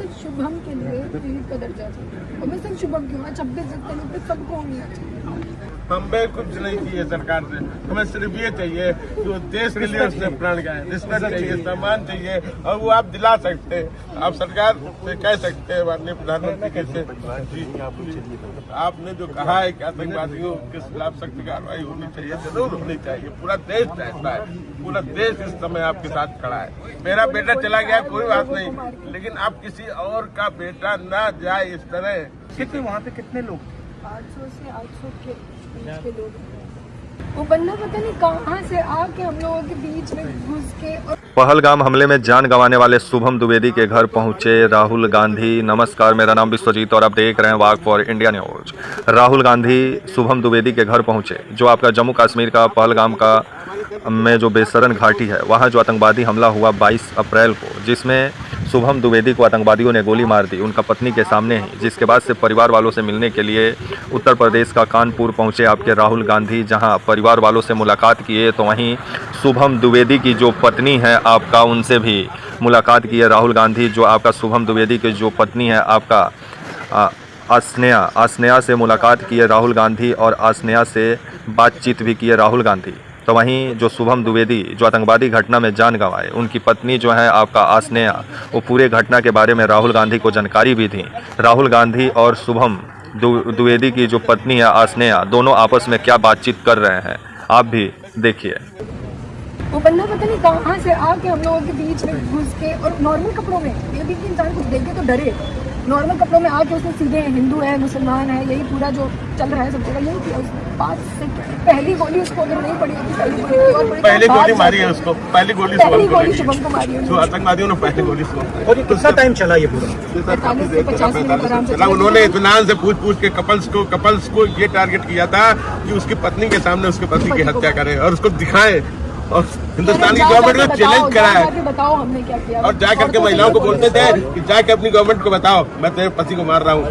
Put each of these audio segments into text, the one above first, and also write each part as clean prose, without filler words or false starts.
सिर्फ शुभम के लिए शहीद का दर्जा था। और मैं सिर्फ शुभम क्यों 26 जनवरी पे सबको होना चाहिए। हमें कुछ नहीं चाहिए सरकार से, हमें सिर्फ ये चाहिए कि वो देश के लिए उसने प्राण गए, रिस्पेक्ट चाहिए, सम्मान चाहिए, और वो आप दिला सकते हैं। आप सरकार से कह सकते हैं माननीय प्रधानमंत्री कैसे आपने जो कहा है कि आतंकवादियों के खिलाफ सख्त कार्रवाई होनी चाहिए, जरूर होनी चाहिए। पूरा देश चाहता है, पूरा देश इस समय आपके साथ खड़ा है। मेरा बेटा चला गया कोई बात नहीं, लेकिन आप किसी और का बेटा ना जाए इस तरह। कितने वहाँ पे कितने लोग? 800 से 800 के बीच के लोग। वो बंदा पता नहीं कहाँ से आके हम लोगों के बीच में घुस के। और पहलगाम हमले में जान गंवाने वाले शुभम द्विवेदी के घर पहुंचे राहुल गांधी। नमस्कार, मेरा नाम विश्वजीत और आप देख रहे हैं walk for India news. Rahul Gandhi Shubham Dwivedi के घर पहुंचे, जो आपका जम्मू कश्मीर का पहलगाम का में जो बेसरन घाटी है, वहां जो आतंकवादी हमला हुआ 22 अप्रैल को, जिसमें शुभम द्विवेदी को आतंकवादियों ने गोली मार दी उनका पत्नी के सामने ही, जिसके बाद से परिवार वालों से मिलने के लिए उत्तर प्रदेश का कानपुर पहुंचे आपके राहुल गांधी। जहां परिवार वालों से मुलाकात किए तो वहीं शुभम द्विवेदी की जो पत्नी है आपका, उनसे भी मुलाकात की है राहुल गांधी। जो आपका शुभम द्विवेदी की जो पत्नी है आपका आस्नेहा से मुलाकात की है राहुल गांधी और आस्नेहा से बातचीत भी की है राहुल गांधी। तो वहीं जो शुभम द्विवेदी जो आतंकवादी घटना में जान गंवाए, उनकी पत्नी जो है आपका आस्नेहा, वो पूरे घटना के बारे में राहुल गांधी को जानकारी भी दी। राहुल गांधी और शुभम द्विवेदी की जो पत्नी है आस्नेहा, दोनों आपस में क्या बातचीत कर रहे हैं आप भी देखिए। वो बंदा पता नहीं कहाँ से आके हम लोगों के बीच में घुस के, और नॉर्मल कपड़ों में, ये भी कि इंसान कुछ देखे तो डरे। नॉर्मल कपड़ों में आके उसने सीधे हिंदू है मुसलमान है यही पूरा जो चल रहा है सब जगह यही किया उसने। 5 सेकंड पहली गोली उसको अगर नहीं पड़ी होती, पहली गोली मारी है उसको, पहली गोली शुभम को मारी है। आतंकवादियों ने पहली गोली उसको। और ये कितना टाइम चला ये पूरा? 45 से 50 मिनट आराम से। उन्होंने इत्मीनान से पूछ के कपल्स को ये टारगेट किया था कि उसकी पत्नी के सामने उसके पति की हत्या करे और उसको दिखाए, और हिंदुस्तान की गवर्नमेंट को चैलेंज करा है। बताओ हमने क्या किया। और जा करके महिलाओं को बोलते थे कि जाके अपनी गवर्नमेंट को बताओ मैं तेरे पति को मार रहा हूँ।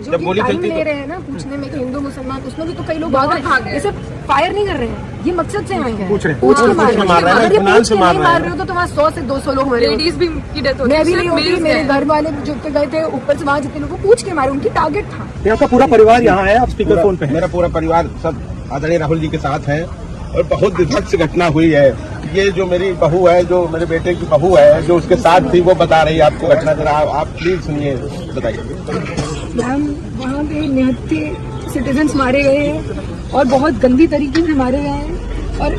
जब गोली चलती ले रहे हैं ना पूछने में कि हिंदू मुसलमान, उसमें भी तो कई लोग भाग रहे हैं। फायर नहीं कर रहे हैं, ये मकसद से आए हैं, पूछ के मार रहे हैं। अगर ये पूछ के नहीं मार रहे हो तो वहाँ 100 से 200 लोग मरे। लेडीज भी की डेथ होती है। मैं भी नहीं होती, मेरे घर वाले जो गए थे ऊपर से, वहाँ जितने लोगों को पूछ के मारे, उनकी टारगेट था। यहाँ का पूरा परिवार यहाँ है, आप स्पीकर फोन पे? मेरा पूरा परिवार सब आदरणीय राहुल जी के साथ है और बहुत विभत्स घटना हुई है। ये जो मेरी बहू है, जो मेरे बेटे की बहू है, जो उसके साथ थी, वो बता रही है आपको घटना। जरा आप प्लीज सुनिए, बताइए। मैम, वहाँ पे 79 सिटीजन्स मारे गए हैं और बहुत गंदी तरीके से मारे गए हैं। और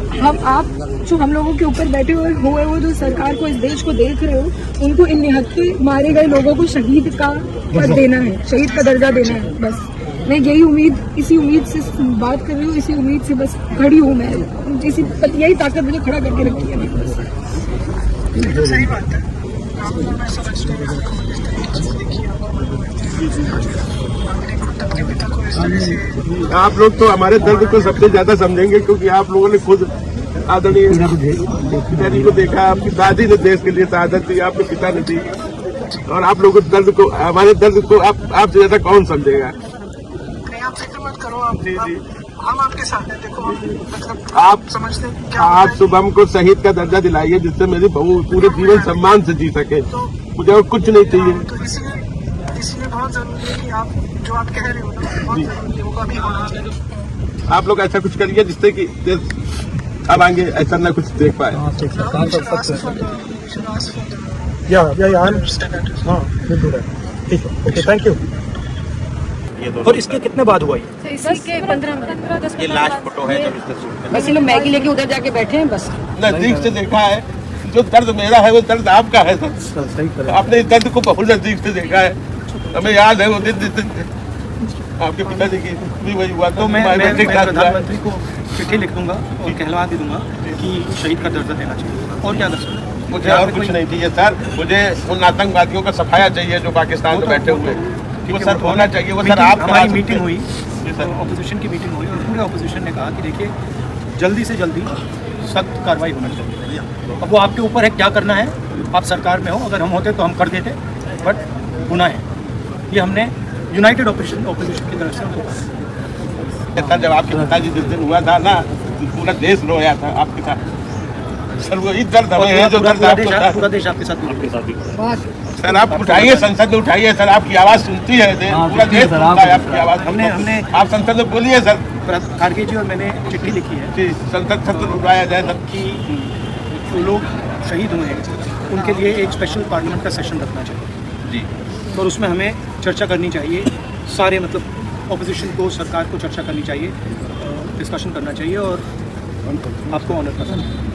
आप जो हम लोगों के ऊपर बैठे हुए हो, जो सरकार को, इस देश को देख रहे हो, उनको इन 79 मारे गए लोगों को शहीद का पद देना है, शहीद का दर्जा देना है। बस मैं यही उम्मीद, इसी उम्मीद से बात कर रही हूँ, इसी उम्मीद से बस खड़ी हूँ मैं। यही ताकत मुझे खड़ा करके रखी है। तो सही बात है, आप लोग तो हमारे दर्द को सबसे ज्यादा समझेंगे, क्योंकि आप लोगों ने खुद आदरणीय पिताजी को देखा, आपकी दादी ने देश के लिए शहादत दी, आपके पिता ने दी, और आप लोगों के दर्द को, हमारे दर्द को आपसे ज्यादा कौन समझेगा? आप फिक्र मत करो, हम आपके साथ हैं। देखो मतलब आप समझते हैं क्या आप शुभम को शहीद का दर्जा दिलाइए, जिससे मेरी बहू पूरे जीवन सम्मान से जी सके। मुझे और कुछ नहीं चाहिए। तो इसलिए बहुत जरूरी है कि आप जो आप कह रहे हो ना, बहुत जरूरी है, वो अभी होना चाहिए। आप लोग ऐसा कुछ करिए जिससे कि अब आगे ऐसा ना कुछ देख पाए। ठीक है, ओके, थैंक यू। और इसके कितने बाद हुआ ये? इसके 15 ये लास्ट फोटो है जब इससे शूट बस ये लोग मैगी लेके उधर जाके बैठे हैं। बस नजदीक से देखा है, जो दर्द मेरा है वो दर्द आपका है सर। आपने इस दर्द को बहुत नजदीक से देखा है, हमें याद है वो दिन आपके पिताजी की भी वही हुआ। तो मैं प्रधानमंत्री को चिट्ठी लिख दूंगा और कहलवा दे दूंगा कि शहीद का दर्जा देना चाहिए। और क्या कर सकते हैं? मुझे और कुछ नहीं चाहिए सर, मुझे उन आतंकवादियों का सफाया चाहिए जो पाकिस्तान में बैठे हुए, वो सर होना चाहिए। वो सर आप हमारी मीटिंग हुई, ऑपोजिशन की मीटिंग हुई और पूरे ऑपोजिशन ने कहा कि देखिए जल्दी से जल्दी सख्त कार्रवाई होना चाहिए। अब वो आपके ऊपर है क्या करना है, आप सरकार में हो, अगर हम होते तो हम कर देते, बट गुनाह है। ये हमने यूनाइटेड ऑपोजिशन की तरफ से सर, जब आपके पिताजी जिस दिन हुआ था ना, पूरा देश रोया था आपके साथ सर। वो इस दर्द हमें है जो दर्द पूरा देश आपके साथ सर आप उठाइए, संसद में उठाइए सर, आपकी आवाज़ सुनती है, पूरा देश सुनता है आपकी आवाज़। हमने आप संसद में बोलिए सर। खारगे जी और मैंने चिट्ठी लिखी है जी, संसद सत्र उठाया जाए सर। कि जो लोग शहीद हुए हैं उनके लिए एक स्पेशल पार्लियामेंट का सेशन रखना चाहिए जी, और उसमें हमें चर्चा करनी चाहिए, सारे मतलब ऑपोजिशन को, सरकार को चर्चा करनी चाहिए, डिस्कशन करना चाहिए और आपको ऑनर करना चाहिए।